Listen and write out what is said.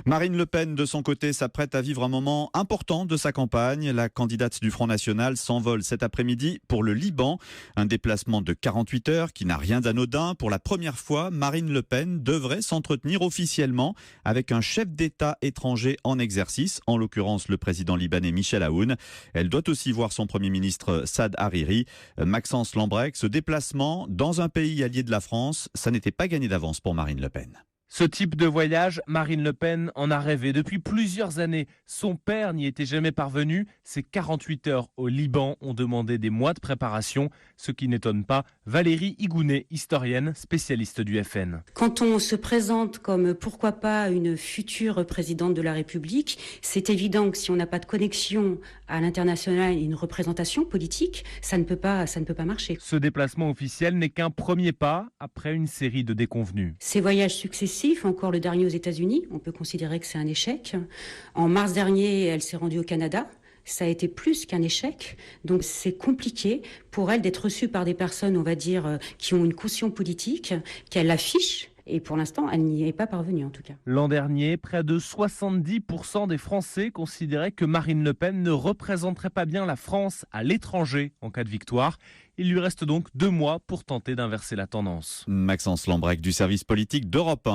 Marine Le Pen, de son côté, s'apprête à vivre un moment important de sa campagne. La candidate du Front National s'envole cet après-midi pour le Liban. Un déplacement de 48 heures qui n'a rien d'anodin. Pour la première fois, Marine Le Pen devrait s'entretenir officiellement avec un chef d'État étranger en exercice, en l'occurrence le président libanais Michel Aoun. Elle doit aussi voir son Premier ministre Saad Hariri. Maxence Lambrec, ce déplacement dans un pays allié de la France, ça n'était pas gagné d'avance pour Marine Le Pen. Ce type de voyage, Marine Le Pen en a rêvé depuis plusieurs années. Son père n'y était jamais parvenu. Ces 48 heures au Liban ont demandé des mois de préparation, ce qui n'étonne pas Valérie Higounet, historienne, spécialiste du FN. Quand on se présente comme, pourquoi pas, une future présidente de la République, c'est évident que si on n'a pas de connexion à l'international et une représentation politique, ça ne peut pas marcher. Ce déplacement officiel n'est qu'un premier pas après une série de déconvenues. Ces voyages successifs, encore le dernier aux États-Unis, on peut considérer que c'est un échec. En mars dernier, elle s'est rendue au Canada. Ça a été plus qu'un échec. Donc c'est compliqué pour elle d'être reçue par des personnes, on va dire, qui ont une caution politique, qu'elle affiche. Et pour l'instant, elle n'y est pas parvenue en tout cas. L'an dernier, près de 70% des Français considéraient que Marine Le Pen ne représenterait pas bien la France à l'étranger en cas de victoire. Il lui reste donc 2 mois pour tenter d'inverser la tendance. Maxence Lambrec du service politique d'Europe 1.